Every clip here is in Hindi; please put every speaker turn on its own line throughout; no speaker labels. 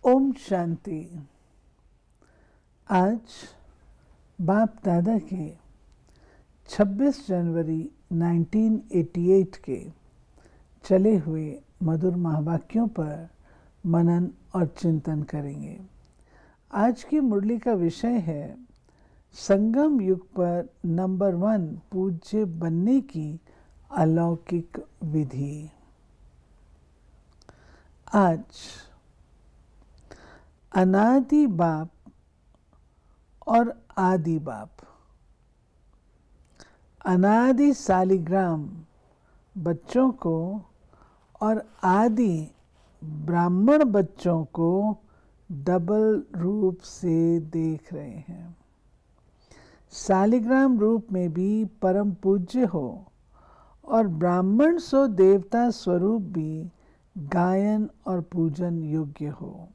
ओम शांति। आज बाप दादा के 26 जनवरी 1988 के चले हुए मधुर महावाक्यों पर मनन और चिंतन करेंगे। आज की मुरली का विषय है संगम युग पर नंबर 1 पूज्य बनने की अलौकिक विधि। आज अनादि बाप और आदि बाप, अनादि सालिग्राम बच्चों को और आदि ब्राह्मण बच्चों को डबल रूप से देख रहे हैं। सालिग्राम रूप में भी परम पूज्य हो और ब्राह्मण सो देवता स्वरूप भी गायन और पूजन योग्य हो।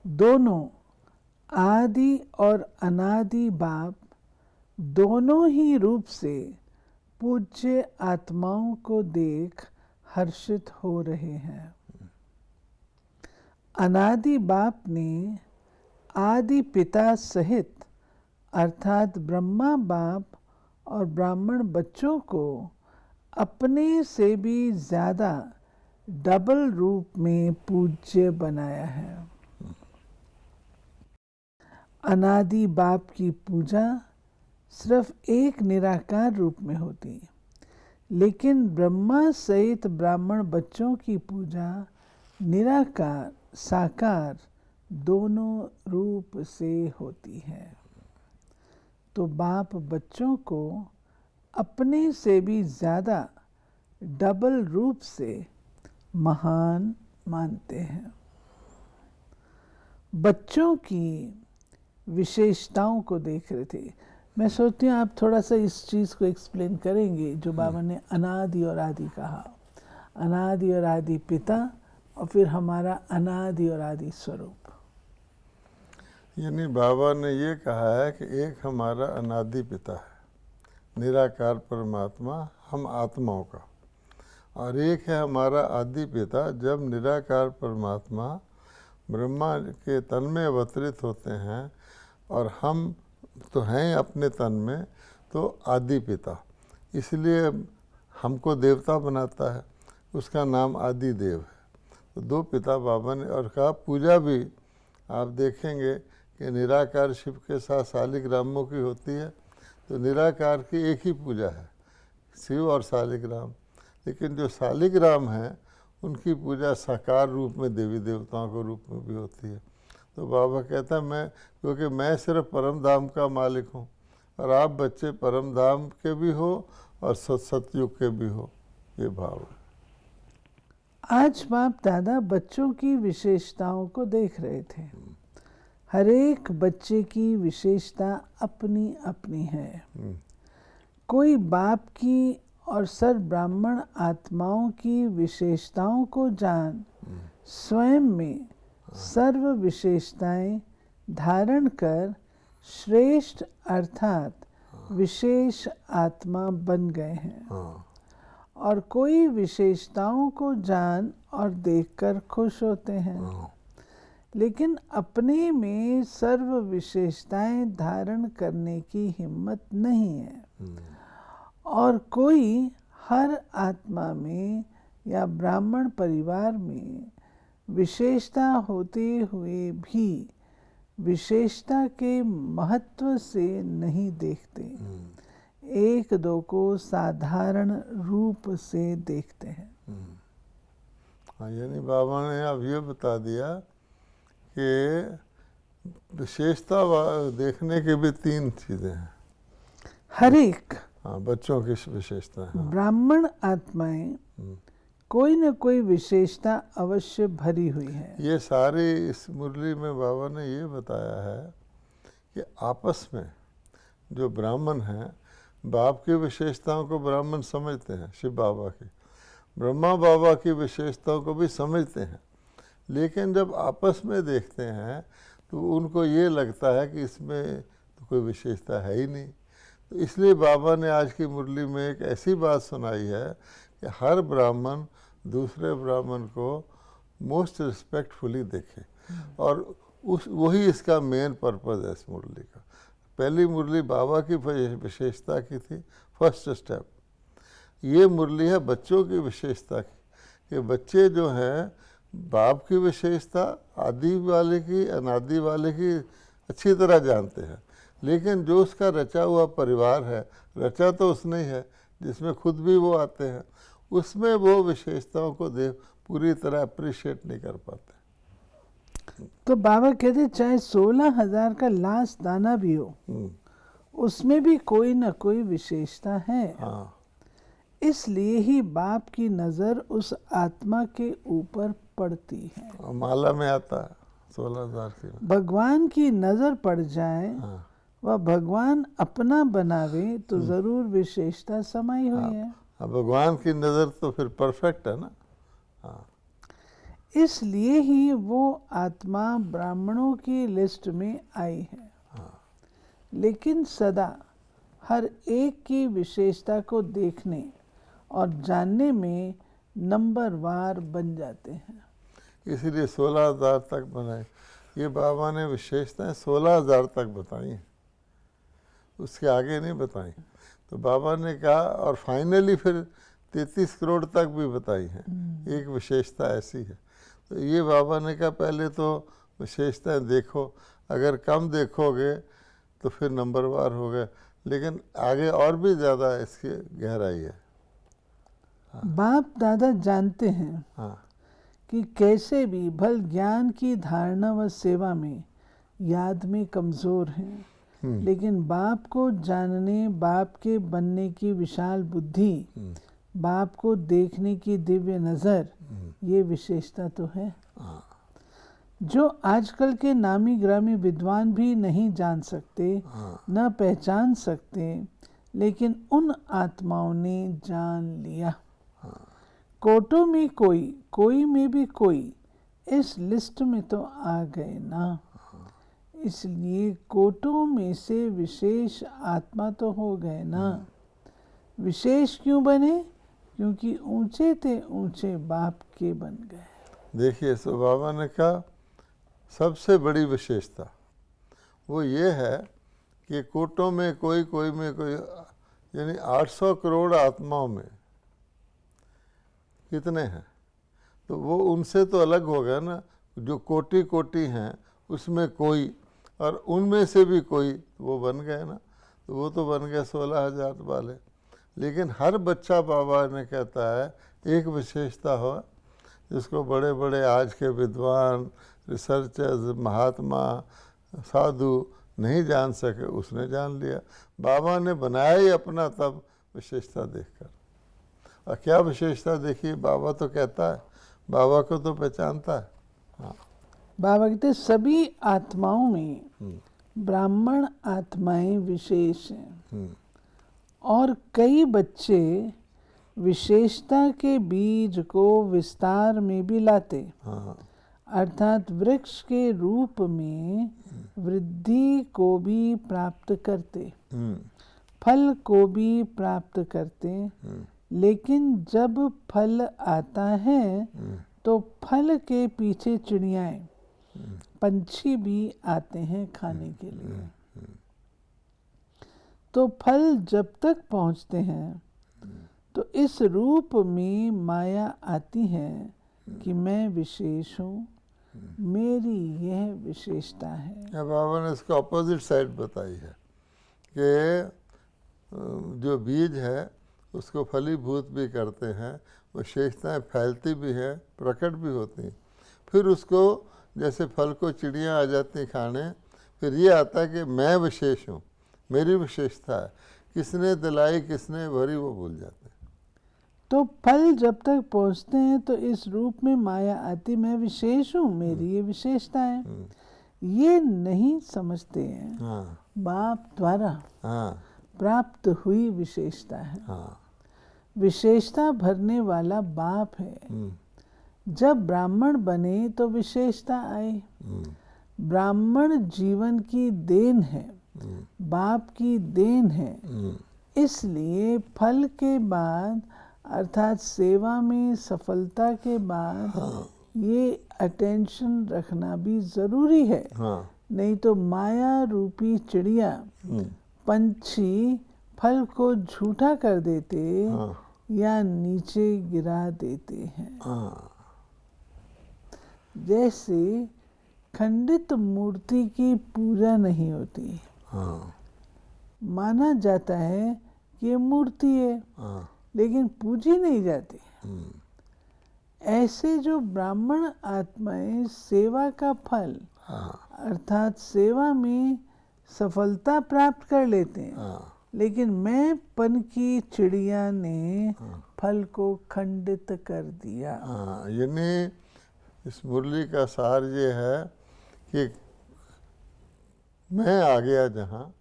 दोनों आदि और अनादि बाप दोनों ही रूप से पूज्य आत्माओं को देख हर्षित हो रहे हैं। अनादि बाप ने आदि पिता सहित अर्थात ब्रह्मा बाप और ब्राह्मण बच्चों को अपने से भी ज़्यादा डबल रूप में पूज्य बनाया है। अनादि बाप की पूजा सिर्फ एक निराकार रूप में होती, लेकिन ब्रह्मा सहित ब्राह्मण बच्चों की पूजा निराकार साकार दोनों रूप से होती है। तो बाप बच्चों को अपने से भी ज़्यादा डबल रूप से महान मानते हैं। बच्चों की विशेषताओं को देख रहे थे। मैं सोचती हूँ आप थोड़ा सा इस चीज़ को एक्सप्लेन करेंगे जो बाबा ने अनादि और आदि कहा। अनादि और आदि पिता और फिर हमारा अनादि और आदि स्वरूप।
यानी बाबा ने ये कहा है कि एक हमारा अनादि पिता है निराकार परमात्मा हम आत्माओं का, और एक है हमारा आदि पिता जब निराकार परमात्मा ब्रह्मा के तन में अवतरित होते हैं और हम तो हैं अपने तन में, तो आदि पिता इसलिए हमको देवता बनाता है, उसका नाम आदि देव है। तो दो पिता बाबा ने और कहा पूजा भी आप देखेंगे कि निराकार शिव के साथ सालिग्रामों की होती है, तो निराकार की एक ही पूजा है शिव और सालिग्राम, लेकिन जो सालिग्राम हैं उनकी पूजा साकार रूप में देवी देवताओं के रूप में भी होती है। तो बाबा कहता है मैं, क्योंकि मैं सिर्फ परम धाम का मालिक हूँ और आप बच्चे परम धाम के भी हो और सतयुग के भी हो, ये भाव है।
आज बाप दादा बच्चों की विशेषताओं को देख रहे थे। हर एक बच्चे की विशेषता अपनी अपनी है। कोई बाप की और सर ब्राह्मण आत्माओं की विशेषताओं को जान स्वयं में सर्व विशेषताएं धारण कर श्रेष्ठ अर्थात विशेष आत्मा बन गए हैं। और कोई विशेषताओं को जान और देखकर खुश होते हैं, लेकिन अपने में सर्व विशेषताएं धारण करने की हिम्मत नहीं है। और कोई हर आत्मा में या ब्राह्मण परिवार में विशेषता होते हुए भी विशेषता के महत्व से नहीं देखते, एक दो को साधारण रूप से देखते हैं।
हाँ, यानी बाबा ने अब ये बता दिया कि विशेषता देखने की भी तीन चीज़ें हैं।
हर एक
हाँ, बच्चों की विशेषता है।
ब्राह्मण आत्माएं कोई न कोई विशेषता अवश्य भरी हुई है।
ये सारी इस मुरली में बाबा ने ये बताया है कि आपस में जो ब्राह्मण हैं बाप की विशेषताओं को ब्राह्मण समझते हैं, शिव बाबा की, ब्रह्मा बाबा की विशेषताओं को भी समझते हैं, लेकिन जब आपस में देखते हैं तो उनको ये लगता है कि इसमें तो कोई विशेषता है ही नहीं। तो इसलिए बाबा ने आज की मुरली में एक ऐसी बात सुनाई है कि हर ब्राह्मण दूसरे ब्राह्मण को मोस्ट रिस्पेक्टफुली देखे। और उस वही इसका मेन पर्पज़ है इस मुरली का। पहली मुरली बाबा की विशेषता की थी, फर्स्ट स्टेप। ये मुरली है बच्चों की विशेषता की, कि बच्चे जो हैं बाप की विशेषता आदि वाले की अनादि वाले की अच्छी तरह जानते हैं, लेकिन जो उसका रचा हुआ परिवार है, रचा तो उसने ही है जिसमें खुद भी वो आते हैं, उसमें वो विशेषताओं को पूरी तरह अप्रिशिएट नहीं कर पाते।
तो बाबा कहते चाहे 16,000 का लास्ट दाना भी हो, उसमें भी कोई ना कोई विशेषता है।
हाँ,
इसलिए ही बाप की नज़र उस आत्मा के ऊपर पड़ती है।
और माला में आता है 16,000 की।
भगवान की नज़र पड़ जाए,
हाँ,
वह भगवान अपना बनावे तो ज़रूर विशेषता समाई हुई है।
अब भगवान की नज़र तो फिर परफेक्ट है ना। हाँ,
इसलिए ही वो आत्मा ब्राह्मणों की लिस्ट में आई है। लेकिन सदा हर एक की विशेषता को देखने और जानने में नंबरवार बन जाते हैं।
इसीलिए 16,000 तक बनाए। ये बाबा ने विशेषताएं 16,000 तक बताई हैं, उसके आगे नहीं बताई। तो बाबा ने कहा, और फाइनली फिर 33 करोड़ तक भी बताई हैं। एक विशेषता ऐसी है। तो ये बाबा ने कहा पहले तो विशेषताएं देखो, अगर कम देखोगे तो फिर नंबरवार हो गए, लेकिन आगे और भी ज़्यादा इसकी गहराई है।
बाप दादा जानते हैं
हाँ,
कि कैसे भी भल ज्ञान की धारणा व सेवा में याद में कमज़ोर हैं, लेकिन बाप को जानने, बाप के बनने की विशाल बुद्धि, बाप को देखने की दिव्य नज़र, ये विशेषता तो है जो आजकल के नामी ग्रामी विद्वान भी नहीं जान सकते, न पहचान सकते, लेकिन उन आत्माओं ने जान लिया। कोटों में कोई, कोई में भी कोई, इस लिस्ट में तो आ गए ना। इसलिए कोटों में से विशेष आत्मा तो हो गए ना। विशेष क्यों बने? क्योंकि ऊंचे थे ऊंचे बाप के बन गए।
देखिए, सो बाबा ने कहा सबसे बड़ी विशेषता वो ये है कि कोटों में कोई, कोई में कोई, यानी 800 करोड़ आत्माओं में कितने हैं? तो वो उनसे तो अलग हो गया ना। जो कोटि कोटि हैं उसमें कोई, और उनमें से भी कोई, वो बन गए ना। तो वो तो बन गए 16,000 वाले। लेकिन हर बच्चा बाबा ने कहता है एक विशेषता हो जिसको बड़े बड़े आज के विद्वान, रिसर्चर्स, महात्मा, साधु नहीं जान सके, उसने जान लिया। बाबा ने बनाया ही अपना तब विशेषता देखकर। और क्या विशेषता देखी? बाबा तो कहता है, बाबा को तो पहचानता है। हाँ,
बाबा कहते सभी आत्माओं में ब्राह्मण आत्माएं विशेष हैं, और कई बच्चे विशेषता के बीज को विस्तार में भी लाते, अर्थात वृक्ष के रूप में वृद्धि को भी प्राप्त करते, फल को भी प्राप्त करते। लेकिन जब फल आता है तो फल के पीछे चिड़ियाएं, पंछी भी आते हैं खाने के लिए। तो फल जब तक पहुंचते हैं तो इस रूप में माया आती है कि मैं विशेष हूँ, मेरी यह विशेषता है।
बाबा ने इसका अपोजिट साइड बताई है कि जो बीज है उसको फलीभूत भी करते हैं, विशेषताएं फैलती भी हैं, प्रकट भी होती हैं। फिर उसको जैसे फल को चिड़ियाँ आ जाती खाने, फिर ये आता है कि मैं विशेष हूँ, मेरी विशेषता है। किसने दिलाई, किसने भरी, वो भूल जाते हैं।
तो फल जब तक पहुँचते हैं तो इस रूप में माया आती, मैं विशेष हूँ, मेरी ये विशेषता है। ये नहीं समझते हैं।
हाँ,
बाप द्वारा
हाँ,
प्राप्त हुई विशेषता है।
हाँ,
विशेषता भरने वाला बाप है। जब ब्राह्मण बने तो विशेषता आई। ब्राह्मण जीवन की देन है, बाप की देन है। इसलिए फल के बाद, अर्थात सेवा में सफलता के बाद, ये अटेंशन रखना भी ज़रूरी है।
हाँ।
नहीं तो माया रूपी चिड़िया पंछी फल को झूठा कर देते
हाँ।
या नीचे गिरा देते हैं।
हाँ।
जैसे खंडित मूर्ति की पूजा नहीं होती,
हाँ।
माना जाता है कि ये मूर्ति है,
हाँ।
लेकिन पूजी नहीं जाती।
हम्म।
ऐसे जो ब्राह्मण आत्माएं सेवा का फल
हाँ।
अर्थात सेवा में सफलता प्राप्त कर लेते हैं,
हाँ।
लेकिन मैंपन की चिड़िया ने फल को खंडित कर दिया।
हाँ, यानी इस मुरली का सार ये है कि मैं आ गया जहाँ,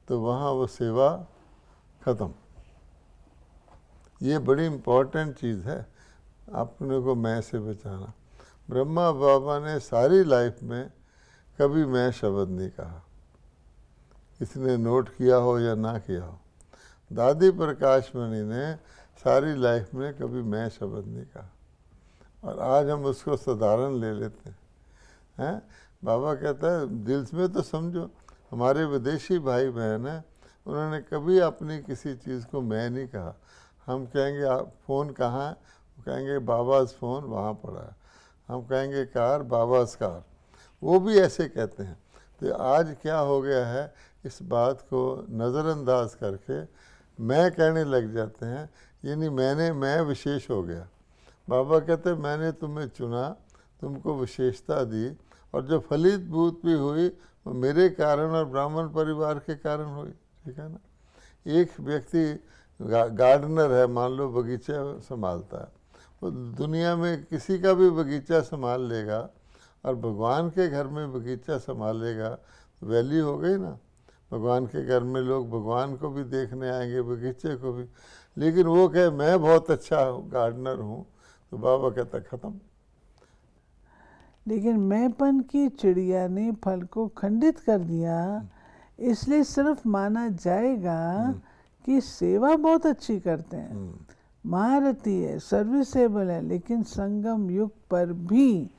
तो वहाँ वो सेवा खत्म। ये बड़ी इम्पोर्टेंट चीज़ है, अपने को मैं से बचाना। ब्रह्मा बाबा ने सारी लाइफ में कभी मैं शब्द नहीं कहा, इसने नोट किया हो या ना किया हो। दादी प्रकाश मणि ने सारी लाइफ में कभी मैं शब्द नहीं कहा, और आज हम उसको साधारण ले लेते हैं। बाबा कहता है दिल में तो समझो। हमारे विदेशी भाई बहन हैं, उन्होंने कभी अपनी किसी चीज़ को मैं नहीं कहा। हम कहेंगे आप फ़ोन कहाँ है, वो कहेंगे बाबाज़ फ़ोन वहाँ पड़ा है। हम कहेंगे कार, बाबाज़ कार, वो भी ऐसे कहते हैं। तो आज क्या हो गया है, इस बात को नज़रअंदाज करके मैं कहने लग जाते हैं, यानी मैं विशेष हो गया। बाबा कहते मैंने तुम्हें चुना, तुमको विशेषता दी, और जो फलित भूत भी हुई वो मेरे कारण और ब्राह्मण परिवार के कारण हुई। ठीक है ना। एक व्यक्ति गार्डनर है, मान लो बगीचा संभालता है, वो दुनिया में किसी का भी बगीचा संभाल लेगा, और भगवान के घर में बगीचा संभालेगा, वैल्यू हो गई ना। भगवान के घर में लोग भगवान को भी देखने आएंगे, बगीचे को भी। लेकिन वो कहे मैं बहुत अच्छा गार्डनर हूँ, तो बाबा कहता खत्म।
लेकिन मैंपन की चिड़िया ने फल को खंडित कर दिया, इसलिए सिर्फ माना जाएगा कि सेवा बहुत अच्छी करते हैं, महारथी है, सर्विसेबल है, लेकिन संगम युग पर भी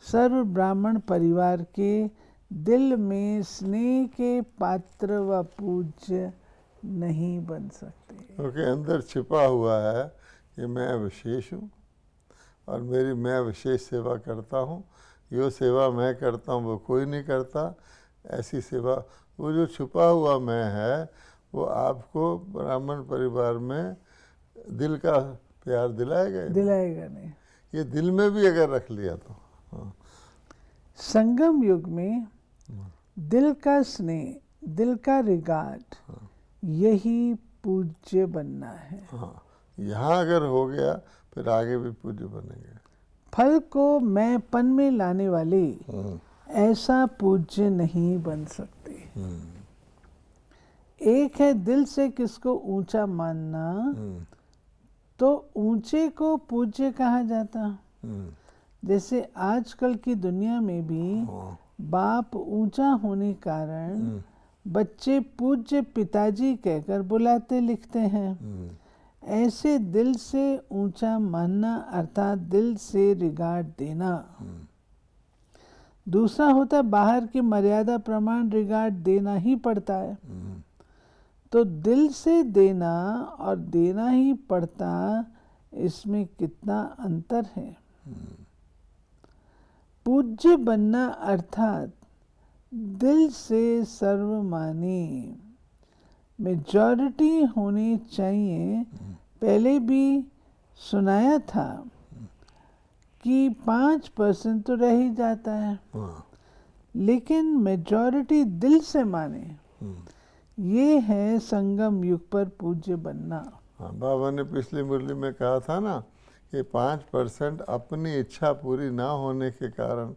सर्व ब्राह्मण परिवार के दिल में स्नेह के पात्र व पूज्य नहीं बन सकते।
क्योंकि अंदर छिपा हुआ है कि मैं विशेष हूँ, और मेरी मैं विशेष सेवा करता हूँ। जो सेवा मैं करता हूँ वो कोई नहीं करता। ऐसी सेवा, वो जो छुपा हुआ मैं है, वो आपको ब्राह्मण परिवार में दिल का प्यार दिलाएगा
नहीं।
ये दिल में भी अगर रख लिया तो। हाँ।
संगम युग में दिल का स्नेह, दिल का रिगार्ड, यही पूज्य बनना है।
हाँ, यहाँ अगर हो गया फिर आगे भी पूज्य बनेंगे।
फल को मैंपन में लाने वाले ऐसा पूज्य नहीं बन सकते। एक है दिल से किसको ऊंचा मानना, तो ऊंचे को पूज्य कहा जाता। जैसे आजकल की दुनिया में भी बाप ऊंचा होने कारण बच्चे पूज्य पिताजी कहकर बुलाते लिखते हैं। ऐसे दिल से ऊंचा मानना अर्थात दिल से रिगार्ड देना। दूसरा होता है बाहर की मर्यादा प्रमाण रिगार्ड देना ही पड़ता है। तो दिल से देना और देना ही पड़ता, इसमें कितना अंतर है। पूज्य बनना अर्थात दिल से सर्वमानी, मेजॉरिटी होनी चाहिए। पहले भी सुनाया था कि 5% तो रह ही जाता है, लेकिन मेजॉरिटी दिल से माने, ये है संगम युग पर पूज्य बनना।
हाँ, बाबा ने पिछली मुरली में कहा था ना कि 5% अपनी इच्छा पूरी ना होने के कारण,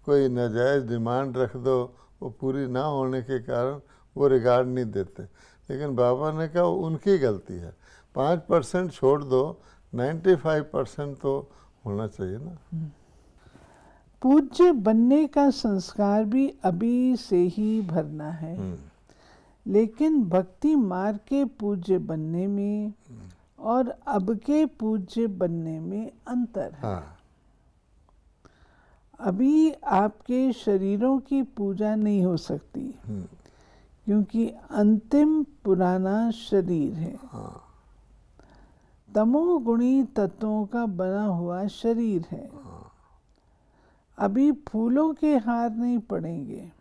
कोई नाजायज़ डिमांड रख दो, वो पूरी ना होने के कारण वो रिगार्ड नहीं देते। लेकिन बाबा ने कहा उनकी गलती है, 5% छोड़ दो, 95% तो होना चाहिए ना।
पूज्य बनने का संस्कार भी अभी से ही भरना है, लेकिन भक्ति मार्ग के पूज्य बनने में और अब के पूज्य बनने में अंतर है।
हाँ।
अभी आपके शरीरों की पूजा नहीं हो सकती, क्योंकि अंतिम पुराना शरीर है। तमोगुणी तत्वों का बना हुआ शरीर है। अभी फूलों के हार नहीं पड़ेंगे।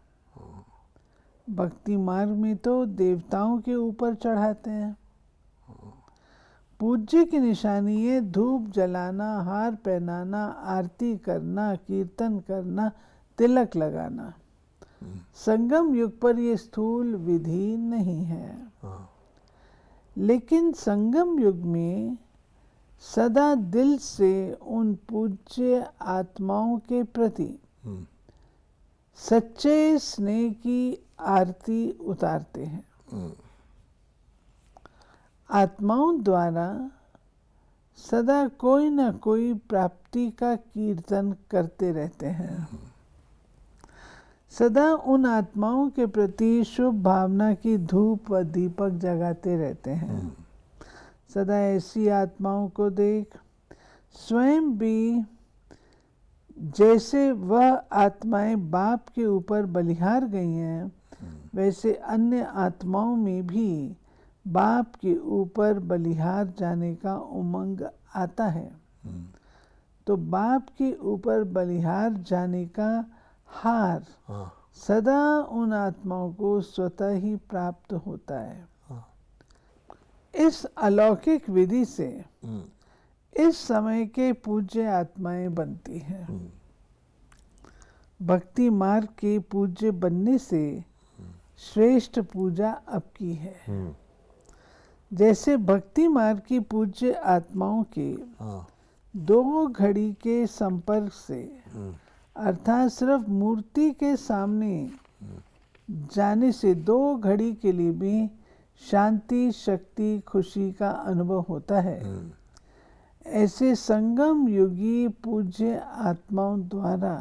भक्ति मार्ग में तो देवताओं के ऊपर चढ़ाते हैं। पूज्य की निशानी है धूप जलाना, हार पहनाना, आरती करना, कीर्तन करना, तिलक लगाना। संगम युग पर ये स्थूल विधि नहीं है। लेकिन संगम युग में सदा दिल से उन पूज्य आत्माओं के प्रति सच्चे स्नेह की आरती उतारते हैं। आत्माओं द्वारा सदा कोई न कोई प्राप्ति का कीर्तन करते रहते हैं। सदा उन आत्माओं के प्रति शुभ भावना की धूप व दीपक जगाते रहते हैं। सदा ऐसी आत्माओं को देख स्वयं भी जैसे वह आत्माएं बाप के ऊपर बलिहार गई हैं, वैसे अन्य आत्माओं में भी बाप के ऊपर बलिहार जाने का उमंग आता है। तो बाप के ऊपर बलिहार जाने का हार सदा उन आत्माओं को स्वतः ही प्राप्त होता है। इस अलौकिक विधि से इस समय के पूज्य आत्माएं बनती हैं। भक्ति मार्ग के पूज्य बनने से श्रेष्ठ पूजा अब की है। जैसे भक्ति मार्ग की पूज्य आत्माओं के 2 घड़ी के संपर्क से, अर्थात सिर्फ मूर्ति के सामने जाने से 2 घड़ी के लिए भी शांति, शक्ति, खुशी का अनुभव होता है। ऐसे संगम युगी पूज्य आत्माओं द्वारा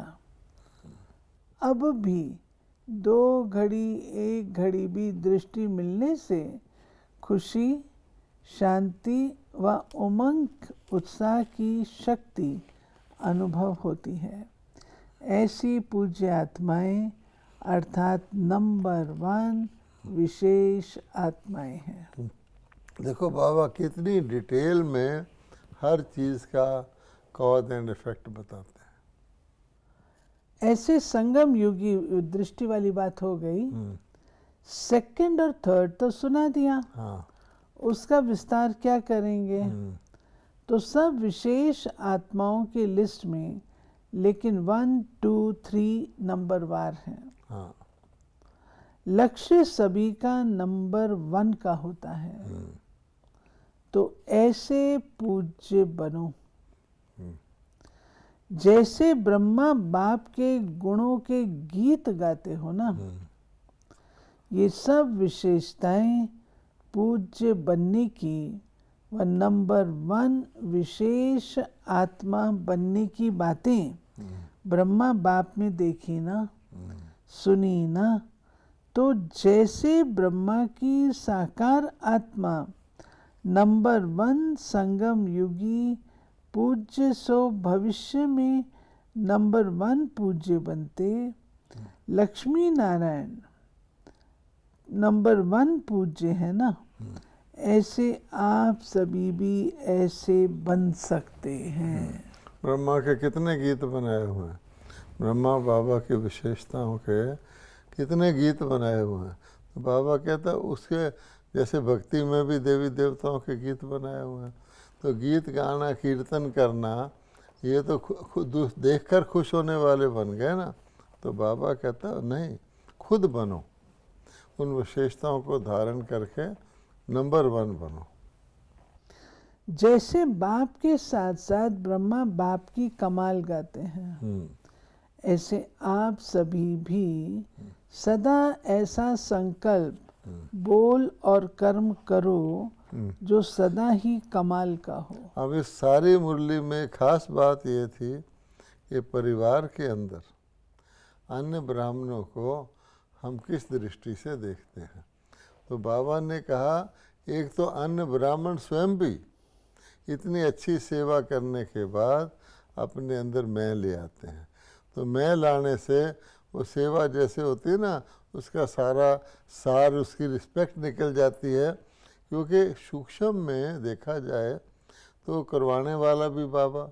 अब भी 2 घड़ी 1 घड़ी भी दृष्टि मिलने से खुशी, शांति व उमंग, उत्साह की शक्ति अनुभव होती है। ऐसी पूज्य आत्माएं अर्थात नंबर 1 विशेष आत्माएं हैं।
देखो बाबा कितनी डिटेल में हर चीज़ का कॉज एंड इफेक्ट बताते हैं।
ऐसे संगम युगी दृष्टि वाली बात हो गई। सेकंड और थर्ड तो सुना दिया। उसका विस्तार क्या करेंगे? तो सब विशेष आत्माओं की लिस्ट में, लेकिन 1, 2, 3 नंबर वार हैं। लक्ष्य सभी का नंबर 1 का होता है। तो ऐसे पूज्य बनो। जैसे ब्रह्मा बाप के गुणों के गीत गाते हो ना, ये सब विशेषताएं पूज्य बनने की व नंबर 1 विशेष आत्मा बनने की बातें ब्रह्मा बाप में देखी ना, सुनी ना, तो जैसे ब्रह्मा की साकार आत्मा नंबर 1 संगम युगी पूज्य सो भविष्य में नंबर 1 पूज्य बनते, लक्ष्मी नारायण नंबर 1 पूज्य है ना, ऐसे आप सभी भी ऐसे बन सकते हैं।
ब्रह्मा के कितने गीत बनाए हुए हैं, ब्रह्मा बाबा की विशेषताओं के कितने गीत बनाए हुए हैं। तो बाबा कहता है उसके जैसे भक्ति में भी देवी देवताओं के गीत बनाए हुए हैं। तो गीत गाना, कीर्तन करना, ये तो खुद देखकर खुश होने वाले बन गए ना। तो बाबा कहता है नहीं, खुद बनो, उन विशेषताओं को धारण करके नंबर 1 बनो।
जैसे बाप के साथ साथ ब्रह्मा बाप की कमाल गाते हैं, ऐसे आप सभी भी सदा ऐसा संकल्प बोल और कर्म करो जो सदा ही कमाल का हो।
अब इस सारी मुरली में खास बात ये थी कि परिवार के अंदर अन्य ब्राह्मणों को हम किस दृष्टि से देखते हैं। तो बाबा ने कहा एक तो अन्य ब्राह्मण स्वयं भी इतनी अच्छी सेवा करने के बाद अपने अंदर मैं ले आते हैं। तो मैं लाने से वो सेवा जैसे होती है ना, उसका सारा सार, उसकी रिस्पेक्ट निकल जाती है। क्योंकि सूक्ष्म में देखा जाए तो करवाने वाला भी बाबा,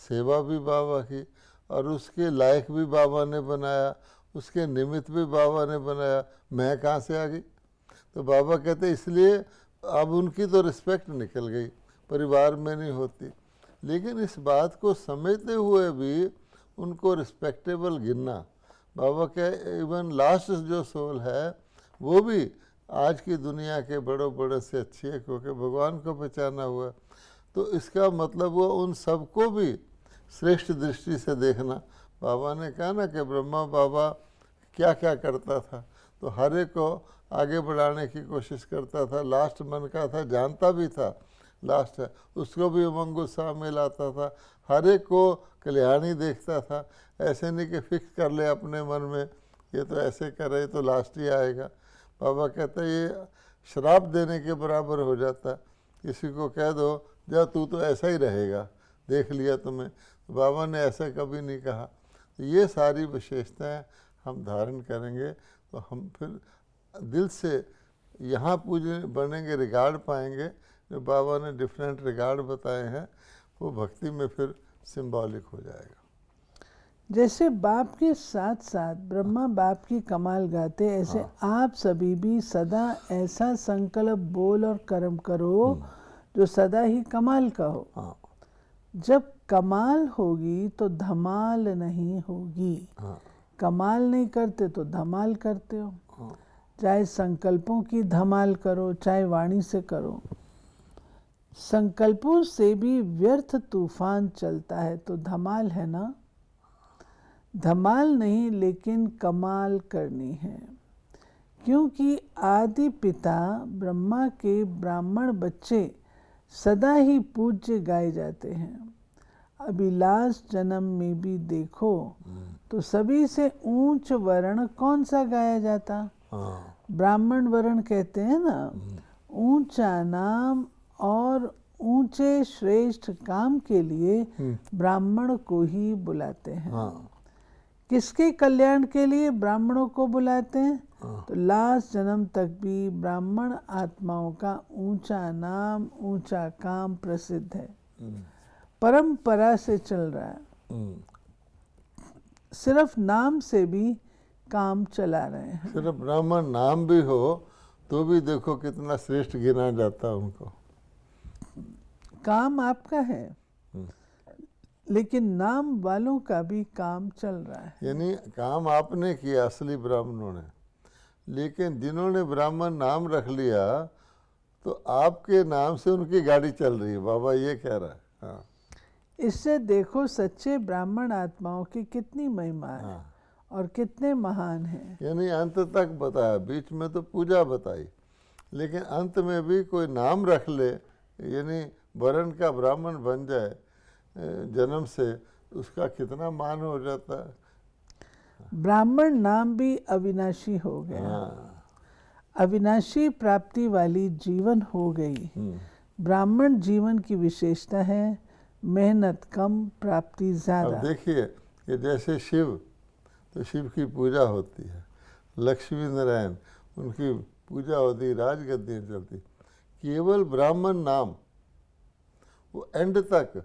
सेवा भी बाबा की, और उसके लायक भी बाबा ने बनाया, उसके निमित्त भी बाबा ने बनाया। मैं कहाँ से आ गई? तो बाबा कहते इसलिए अब उनकी तो रिस्पेक्ट निकल गई, परिवार में नहीं होती। लेकिन इस बात को समझते हुए भी उनको रिस्पेक्टेबल गिनना, बाबा के इवन लास्ट जो सोल है वो भी आज की दुनिया के बड़ों बड़े से अच्छी है, क्योंकि भगवान को पहचाना हुआ। तो इसका मतलब हुआ उन सबको भी श्रेष्ठ दृष्टि से देखना। बाबा ने कहा ना कि ब्रह्मा बाबा क्या क्या करता था, तो हर एक को आगे बढ़ाने की कोशिश करता था। लास्ट मन का था, जानता भी था लास्ट है, उसको भी उमंग उत्साह में लाता था, हर एक को कल्याणी देखता था। ऐसे नहीं कि फिक्स कर ले अपने मन में ये तो ऐसे करे तो लास्ट ही आएगा। बाबा कहते ये श्राप देने के बराबर हो जाता। किसी को कह दो जा तू तो ऐसा ही रहेगा, देख लिया तुम्हें, तो बाबा ने ऐसा कभी नहीं कहा। तो ये सारी विशेषताएं हम धारण करेंगे तो हम फिर दिल से यहाँ पूजने बनेंगे, रिगार्ड पाएंगे। जो बाबा ने डिफरेंट रिगार्ड बताए हैं वो भक्ति में फिर सिंबॉलिक हो जाएगा।
जैसे बाप के साथ साथ ब्रह्मा बाप की कमाल गाते, ऐसे आप सभी भी सदा ऐसा संकल्प बोल और कर्म करो जो सदा ही कमाल का हो।
हाँ
जब कमाल होगी तो धमाल नहीं होगी।
हाँ
कमाल नहीं करते तो धमाल करते हो।
हाँ
चाहे संकल्पों की धमाल करो, चाहे वाणी से करो। संकल्पों से भी व्यर्थ तूफान चलता है तो धमाल है ना। धमाल नहीं लेकिन कमाल करनी है, क्योंकि आदि पिता ब्रह्मा के ब्राह्मण बच्चे सदा ही पूज्य गाए जाते हैं। अभी लास्ट जन्म में भी देखो तो सभी से ऊंच वर्ण कौन सा गाया जाता?
हाँ
ब्राह्मण वर्ण कहते हैं ना। ऊंचा नाम और ऊंचे श्रेष्ठ काम के लिए ब्राह्मण को ही बुलाते हैं।
हाँ
किसके कल्याण के लिए ब्राह्मणों को बुलाते हैं? तो लास्ट जन्म तक भी ब्राह्मण आत्माओं का ऊंचा नाम, ऊंचा काम प्रसिद्ध है, परंपरा से चल रहा है। सिर्फ नाम से भी काम चला रहे हैं।
सिर्फ ब्राह्मण नाम भी हो तो भी देखो कितना श्रेष्ठ गिना जाता है उनको।
काम आपका है लेकिन नाम वालों का भी काम चल रहा है।
यानी काम आपने किया असली ब्राह्मणों ने, लेकिन जिन्होंने ब्राह्मण नाम रख लिया तो आपके नाम से उनकी गाड़ी चल रही है, बाबा ये कह रहा है। हाँ
इससे देखो सच्चे ब्राह्मण आत्माओं की कितनी महिमा है।
हाँ।
और कितने महान हैं।
यानी अंत तक बताया, बीच में तो पूजा बताई, लेकिन अंत में भी कोई नाम रख ले, यानी वर्ण का ब्राह्मण बन जाए जन्म से, उसका कितना मान हो जाता है।
ब्राह्मण नाम भी अविनाशी हो गया।
हाँ।
अविनाशी प्राप्ति वाली जीवन हो गई। ब्राह्मण जीवन की विशेषता है मेहनत कम, प्राप्ति
अब
ज्यादा।
देखिए कि जैसे शिव, तो शिव की पूजा होती है, लक्ष्मी नारायण उनकी पूजा होती, राजगद्दियाँ चलती। केवल ब्राह्मण नाम, वो एंड तक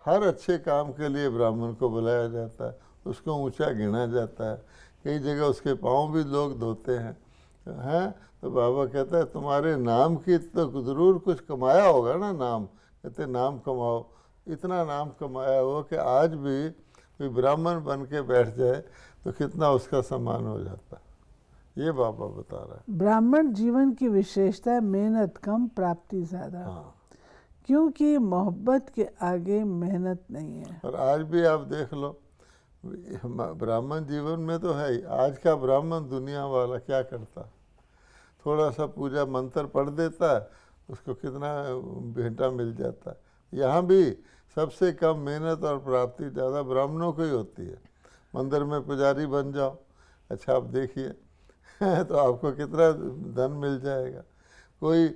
हर अच्छे काम के लिए ब्राह्मण को बुलाया जाता है, उसको ऊंचा गिना जाता है। कई जगह उसके पाँव भी लोग धोते हैं। तो बाबा कहता है तुम्हारे नाम की तो ज़रूर कुछ कमाया होगा ना नाम। कहते नाम कमाओ, इतना नाम कमाया हो कि आज भी कोई ब्राह्मण बन के बैठ जाए तो कितना उसका सम्मान हो जाता है। ये बाबा बता रहा है।
ब्राह्मण जीवन की विशेषता है मेहनत कम, प्राप्ति ज्यादा।
हाँ।
क्योंकि मोहब्बत के आगे मेहनत नहीं है।
और आज भी आप देख लो, ब्राह्मण जीवन में तो है ही। आज का ब्राह्मण दुनिया वाला क्या करता, थोड़ा सा पूजा मंत्र पढ़ देता है, उसको कितना भेंटा मिल जाता है। यहाँ भी सबसे कम मेहनत और प्राप्ति ज़्यादा ब्राह्मणों को ही होती है। मंदिर में पुजारी बन जाओ, अच्छा आप देखिए तो आपको कितना धन मिल जाएगा। कोई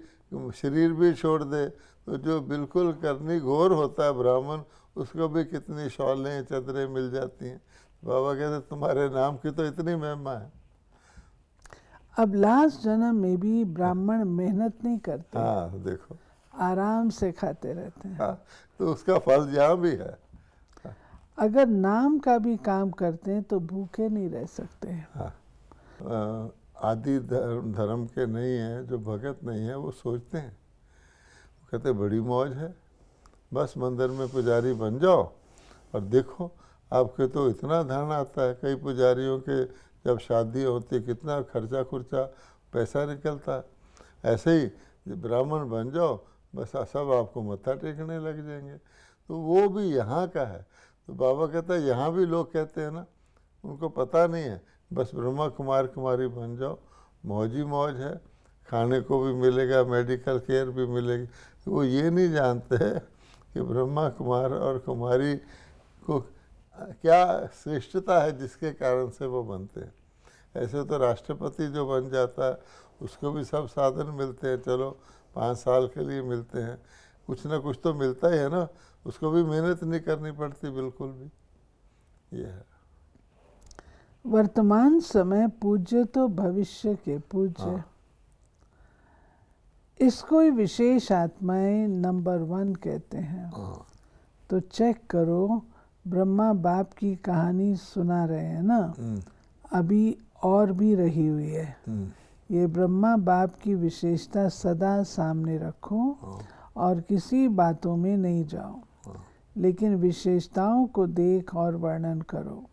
शरीर भी छोड़ दे तो जो बिल्कुल करनी घोर होता है ब्राह्मण, उसको भी कितनी शॉलें चदरें मिल जाती हैं। बाबा कहते तुम्हारे नाम की तो इतनी महिमा है।
अब लास्ट जन्म में भी ब्राह्मण मेहनत नहीं करते,
हाँ देखो,
आराम से खाते रहते हैं।
हाँ, तो उसका फल यहाँ भी है।
अगर नाम का भी काम करते हैं तो भूखे नहीं रह सकते।
हाँ, आदि धर्म के नहीं हैं, जो भगत नहीं है, वो सोचते हैं, वो कहते बड़ी मौज है, बस मंदिर में पुजारी बन जाओ और देखो आपके तो इतना धन आता है। कई पुजारियों के जब शादी होती है कितना खर्चा खुर्चा पैसा निकलता है। ऐसे ही ब्राह्मण बन जाओ, बस सब आपको मत्था टेकने लग जाएंगे। तो वो भी यहाँ का है। तो बाबा कहता है यहाँ भी लोग कहते हैं ना, उनको पता नहीं है, बस ब्रह्मा कुमार कुमारी बन जाओ, मौज ही मौज है, खाने को भी मिलेगा, मेडिकल केयर भी मिलेगी। वो ये नहीं जानते हैं कि ब्रह्मा कुमार और कुमारी को क्या श्रेष्ठता है जिसके कारण से वो बनते हैं। ऐसे तो राष्ट्रपति जो बन जाता है उसको भी सब साधन मिलते हैं, चलो 5 साल के लिए मिलते हैं, कुछ ना कुछ तो मिलता ही है ना, उसको भी मेहनत नहीं करनी पड़ती बिल्कुल भी। ये है
वर्तमान समय पूज्य तो भविष्य के पूज्य।
हाँ।
इसको ही विशेष आत्माएं नंबर 1 कहते हैं।
हाँ,
तो चेक करो, ब्रह्मा बाप की कहानी सुना रहे हैं ना, अभी और भी रही हुई है। ये ब्रह्मा बाप की विशेषता सदा सामने रखो और किसी बातों में नहीं जाओ, लेकिन विशेषताओं को देख और वर्णन करो।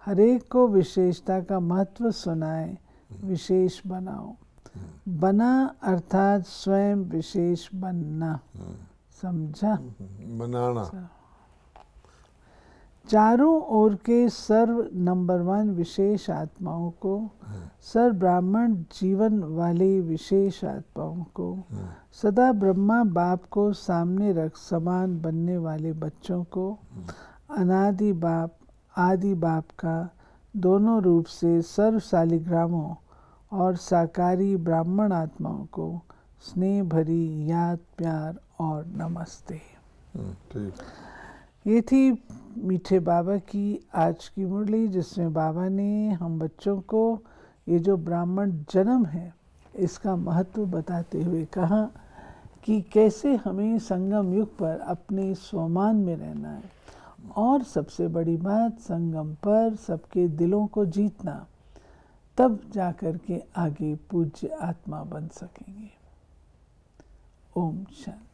हरेक को विशेषता का महत्व सुनाए, विशेष बनाओ। बना अर्थात स्वयं विशेष बनना, समझा?
बनाना।
चारों ओर के सर्व नंबर 1 विशेष आत्माओं को, सर्व ब्राह्मण जीवन वाले विशेष आत्माओं को, सदा ब्रह्मा बाप को सामने रख समान बनने वाले बच्चों को, अनादि बाप आदि बाप का दोनों रूप से सर्व शालिग्रामों और साकारी ब्राह्मण आत्माओं को स्नेह भरी याद, प्यार और नमस्ते।
ठीक।
ये थी मीठे बाबा की आज की मुरली, जिसमें बाबा ने हम बच्चों को ये जो ब्राह्मण जन्म है इसका महत्व बताते हुए कहा कि कैसे हमें संगम युग पर अपने स्वमान में रहना है, और सबसे बड़ी बात संगम पर सबके दिलों को जीतना, तब जाकर के आगे पूज्य आत्मा बन सकेंगे। ओम शांति।